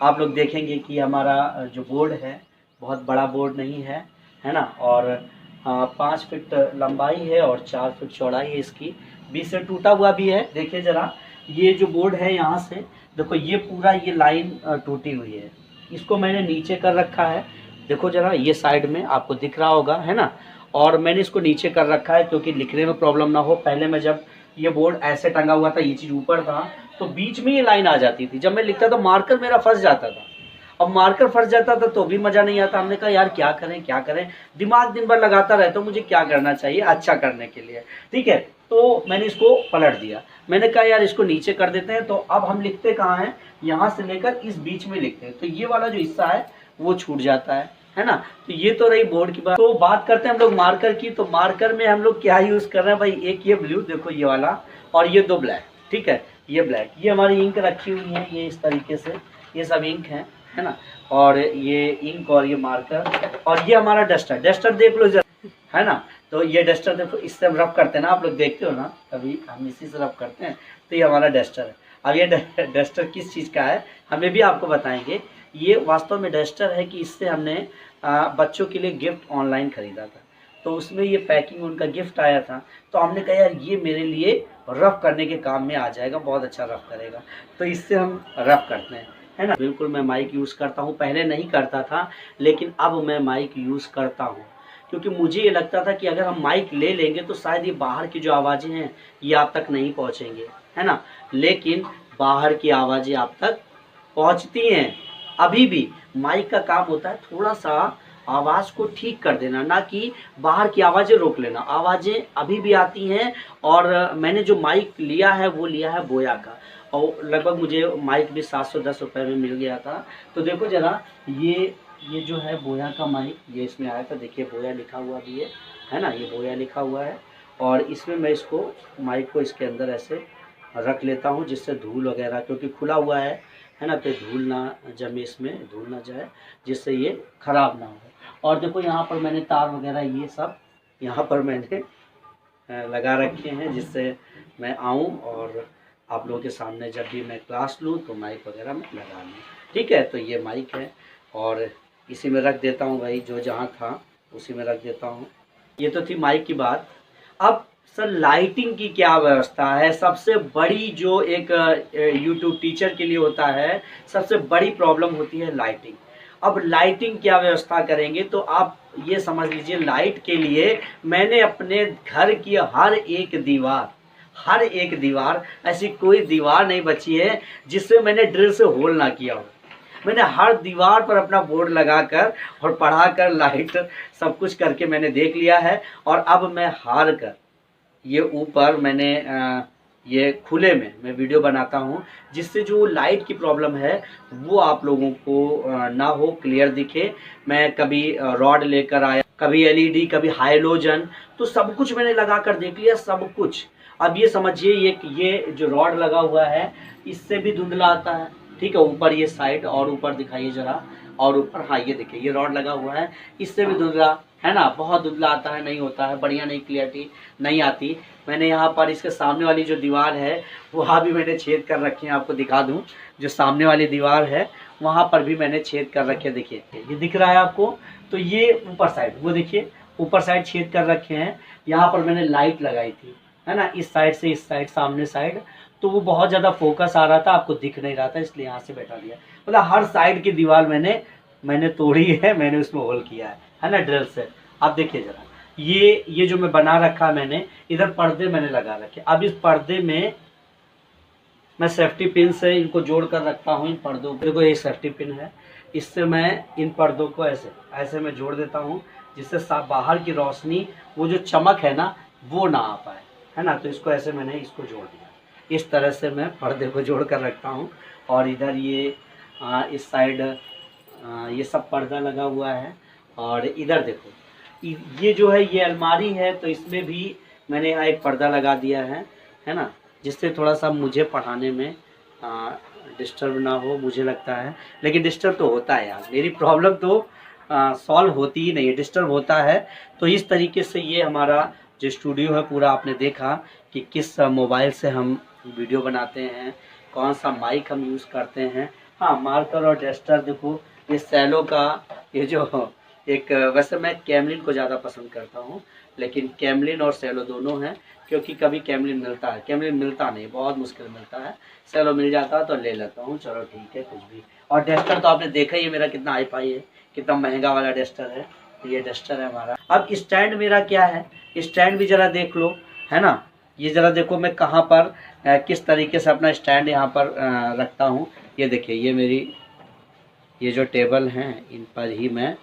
आप लोग देखेंगे कि हमारा जो बोर्ड है बहुत बड़ा बोर्ड नहीं है, है ना। और 5 फीट लंबाई है और 4 फीट चौड़ाई है इसकी। बीच से टूटा हुआ भी है। देखिए ज़रा, ये जो बोर्ड है यहाँ से देखो, ये पूरा ये लाइन टूटी हुई है। इसको मैंने नीचे कर रखा है, देखो ज़रा, ये साइड में आपको दिख रहा होगा, है ना। और मैंने इसको नीचे कर रखा है क्योंकि लिखने में प्रॉब्लम ना हो। पहले मैं जब ये बोर्ड ऐसे टंगा हुआ था, ये चीज़ ऊपर था, तो बीच में ये लाइन आ जाती थी। जब मैं लिखता तो मार्कर मेरा फंस जाता था। अब मार्कर फंस जाता था तो भी मज़ा नहीं आता। हमने कहा यार क्या करें क्या करें, दिमाग दिन भर लगाता रहता हूँ, मुझे क्या करना चाहिए अच्छा करने के लिए, ठीक है। तो मैंने इसको पलट दिया। मैंने कहा यार इसको नीचे कर देते हैं। तो अब हम लिखते कहाँ हैं, यहाँ से लेकर इस बीच में लिखते हैं, तो ये वाला जो हिस्सा है वो छूट जाता है ना। तो ये तो रही बोर्ड की बात। तो बात करते हैं हम लोग मार्कर की। तो मार्कर में हम लोग क्या यूज़ कर रहे हैं भाई, एक ये ब्लू देखो ये वाला, और ये 2 ब्लैक, ठीक है। ये ब्लैक, ये हमारी इंक रखी हुई है, ये इस तरीके से ये सब इंक है ना। और ये इंक और ये मार्कर, और ये हमारा डस्टर। डस्टर देख लो जरा, है ना। तो ये डस्टर देखो, इससे हम रब करते हैं ना, आप लोग देखते हो ना, कभी हम इसी से रब करते हैं। तो ये हमारा डस्टर है। अब ये डस्टर किस चीज़ का है हमें भी आपको बताएंगे। ये वास्तव में डस्टर है कि इससे हमने बच्चों के लिए गिफ्ट ऑनलाइन ख़रीदा था, तो उसमें ये पैकिंग उनका गिफ्ट आया था। तो हमने कहा यार ये मेरे लिए रफ करने के काम में आ जाएगा, बहुत अच्छा रफ करेगा, तो इससे हम रफ करते हैं, है ना। बिल्कुल मैं माइक यूज़ करता हूँ, पहले नहीं करता था लेकिन अब मैं माइक यूज़ करता हूँ, क्योंकि मुझे ये लगता था कि अगर हम माइक ले लेंगे तो शायद ये बाहर की जो आवाज़ें हैं ये आप तक नहीं पहुँचेंगे, है ना। लेकिन बाहर की आवाज़ें आप तक पहुँचती हैं। अभी भी माइक का काम होता है थोड़ा सा आवाज़ को ठीक कर देना, ना कि बाहर की आवाज़ें रोक लेना। आवाज़ें अभी भी आती हैं। और मैंने जो माइक लिया है वो लिया है बोया का, और लगभग मुझे माइक भी 710 रुपये में मिल गया था। तो देखो ज़रा, ये जो है बोया का माइक, ये इसमें आया था, देखिए बोया लिखा हुआ भी है ना, ये बोया लिखा हुआ है। और इसमें मैं इसको माइक को इसके अंदर ऐसे रख लेता हूँ, जिससे धूल वगैरह, क्योंकि खुला हुआ है ना, तो धूल ना जमे, इसमें धूल ना जाए, जिससे ये ख़राब ना हो। और देखो यहाँ पर मैंने तार वगैरह ये सब यहाँ पर मैंने लगा रखे हैं, जिससे मैं आऊँ और आप लोगों के सामने जब भी मैं क्लास लूँ तो माइक वगैरह में लगा लूँ, ठीक है। तो ये माइक है और इसी में रख देता हूँ भाई, जो जहाँ था उसी में रख देता हूँ। ये तो थी माइक की बात। अब सर लाइटिंग की क्या व्यवस्था है, सबसे बड़ी जो एक यूट्यूब टीचर के लिए होता है, सबसे बड़ी प्रॉब्लम होती है लाइटिंग। अब लाइटिंग क्या व्यवस्था करेंगे, तो आप ये समझ लीजिए, लाइट के लिए मैंने अपने घर की हर एक दीवार, ऐसी कोई दीवार नहीं बची है जिससे मैंने ड्रिल से होल ना किया हो। मैंने हर दीवार पर अपना बोर्ड लगाकर और पढ़ाकर लाइट सब कुछ करके मैंने देख लिया है। और अब मैं हार कर ये ऊपर मैंने ये खुले में मैं वीडियो बनाता हूँ, जिससे जो लाइट की प्रॉब्लम है वो आप लोगों को ना हो, क्लियर दिखे। मैं कभी रॉड लेकर आया, कभी एलईडी, कभी हाइलोजन, तो सब कुछ मैंने लगा कर देख लिया, सब कुछ। अब ये समझिए, ये जो रॉड लगा हुआ है इससे भी धुंधला आता है, ठीक है। ऊपर ये साइड और ऊपर दिखाइए जरा, और ऊपर, हाँ ये देखिए ये रॉड लगा हुआ है, इससे भी धुंधला, है ना, बहुत धुंधला आता है, नहीं होता है, बढ़िया नहीं, क्लियरिटी नहीं आती। मैंने यहाँ पर इसके सामने वाली जो दीवार है वहाँ भी मैंने छेद कर रखे हैं, आपको दिखा दूँ। जो सामने वाली दीवार है वहाँ पर भी मैंने छेद कर रखे, देखिए ये दिख रहा है आपको। तो ये ऊपर साइड, वो देखिए ऊपर साइड छेद कर रखे हैं। यहाँ पर मैंने लाइट लगाई थी, है ना, इस साइड से इस साइड, सामने साइड, तो वो बहुत ज़्यादा फोकस आ रहा था, आपको दिख नहीं रहा था, इसलिए यहाँ से बैठा दिया। मतलब हर साइड की दीवार मैंने तोड़ी है, मैंने उसमें होल किया है ना, ड्रिल से। अब देखिए ज़रा, ये जो मैं बना रखा मैंने, इधर पर्दे मैंने लगा रखे। अब इस पर्दे में मैं सेफ्टी पिन से इनको जोड़ कर रखता हूँ, इन पर्दों को। देखो ये सेफ्टी पिन है, इससे मैं इन पर्दों को ऐसे मैं जोड़ देता हूँ, जिससे बाहर की रोशनी, वो जो चमक है ना, वो ना आ पाए, है ना। तो इसको ऐसे मैंने इसको जोड़ दिया, इस तरह से मैं पर्दे को जोड़ कर रखता हूँ। और इधर ये इस साइड ये सब पर्दा लगा हुआ है। और इधर देखो, ये जो है ये अलमारी है, तो इसमें भी मैंने यहाँ एक पर्दा लगा दिया है ना, जिससे थोड़ा सा मुझे पढ़ाने में डिस्टर्ब ना हो, मुझे लगता है। लेकिन डिस्टर्ब तो होता है यार, मेरी प्रॉब्लम तो सॉल्व होती ही नहीं है, डिस्टर्ब होता है। तो इस तरीके से ये हमारा जो स्टूडियो है पूरा आपने देखा कि किस मोबाइल से हम वीडियो बनाते हैं, कौन सा माइक हम यूज़ करते हैं, हाँ, मार्कर और डस्टर देखो, ये सेलो का, ये जो एक, वैसे मैं कैमलिन को ज़्यादा पसंद करता हूँ, लेकिन कैमलिन और सेलो दोनों हैं, क्योंकि कभी कैमलिन मिलता है, कैमलिन मिलता नहीं, बहुत मुश्किल मिलता है, सेलो मिल जाता है तो ले लेता हूँ, चलो ठीक है कुछ भी। और डस्टर तो आपने देखा ही है मेरा कितना हाई फाई है, कितना महंगा वाला डस्टर है, ये डस्टर है हमारा। अब स्टैंड मेरा क्या है, स्टैंड भी ज़रा देख लो, है ना, ये ज़रा देखो मैं कहाँ पर किस तरीके से अपना स्टैंड यहाँ पर रखता हूँ। ये देखिए, ये मेरी, ये जो टेबल हैं इन पर ही मैं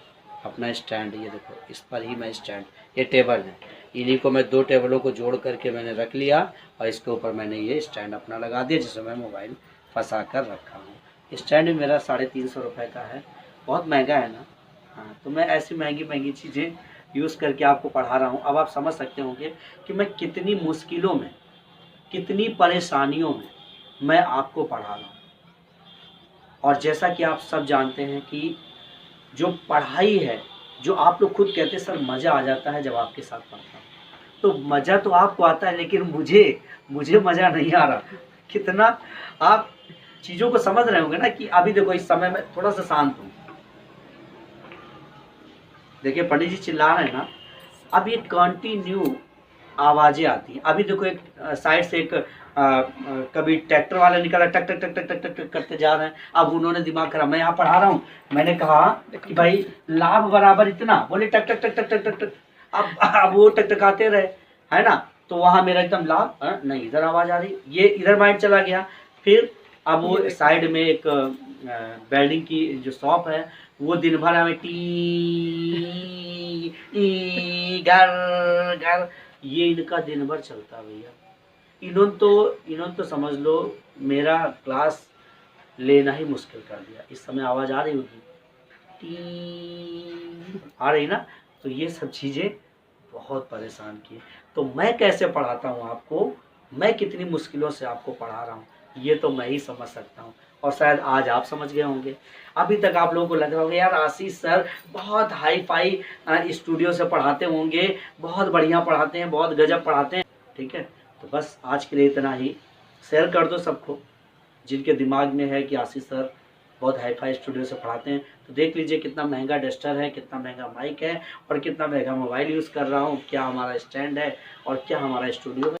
अपना स्टैंड, ये देखो इस पर ही मैं स्टैंड, ये टेबल है, इन्हीं को मैं 2 टेबलों को जोड़ करके मैंने रख लिया और इसके ऊपर मैंने ये स्टैंड अपना लगा दिया, जिसमें मैं मोबाइल फंसा कर रखा हूँ। स्टैंड भी मेरा 350 रुपये का है, बहुत महंगा है ना। हाँ, तो मैं ऐसी महंगी महंगी चीज़ें यूज़ करके आपको पढ़ा रहा हूँ। अब आप समझ सकते होंगे कि मैं कितनी मुश्किलों में, कितनी परेशानियों में मैं आपको पढ़ा रहा हूँ। और जैसा कि आप सब जानते हैं कि जो पढ़ाई है, जो आप लोग खुद कहते हैं सर मज़ा आ जाता है जब आपके साथ पढ़ता हूँ, तो मज़ा तो आपको आता है, लेकिन मुझे मज़ा नहीं आ रहा। कितना आप चीज़ों को समझ रहे होंगे ना, कि अभी देखो इस समय मैं थोड़ा सा शांत हूँ, देखिए पंडित जी चिल्ला रहे हैं ना, अब ये कंटिन्यू आवाज़ें आती हैं। अभी देखो एक साइड से एक कभी ट्रैक्टर वाला निकला, टक टक टक टक टक टक टक करते जा रहे हैं। अब उन्होंने दिमाग खराब, मैं यहाँ पढ़ा रहा हूँ, मैंने कहा कि भाई लाभ बराबर इतना, बोले टक टक टक टक टक टक टक, अब वो टकटकाते रहे, है ना, तो वहाँ मेरा एकदम लाभ नहीं, इधर आवाज़ आ रही, ये इधर माइंड चला गया। फिर अब वो साइड में एक वेल्डिंग की जो शॉप है, वो दिन भर हमें टी घर घर, ये इनका दिन भर चलता भैया। इन्होंने तो समझ लो मेरा क्लास लेना ही मुश्किल कर दिया। इस समय आवाज़ आ रही होगी, टी आ रही ना, तो ये सब चीज़ें बहुत परेशान किए। तो मैं कैसे पढ़ाता हूँ आपको, मैं कितनी मुश्किलों से आपको पढ़ा रहा हूँ, ये तो मैं ही समझ सकता हूँ, और शायद आज आप समझ गए होंगे। अभी तक आप लोगों को लग रहा होगा यार आशीष सर बहुत हाई फाई स्टूडियो से पढ़ाते होंगे, बहुत बढ़िया पढ़ाते हैं, बहुत गजब पढ़ाते हैं। ठीक है, तो बस आज के लिए इतना ही। शेयर कर दो सबको, जिनके दिमाग में है कि आशीष सर बहुत हाई फाई स्टूडियो से पढ़ाते हैं, तो देख लीजिए कितना महंगा डस्टर है, कितना महंगा माइक है, और कितना महंगा मोबाइल यूज़ कर रहा हूँ, क्या हमारा स्टैंड है और क्या हमारा स्टूडियो है।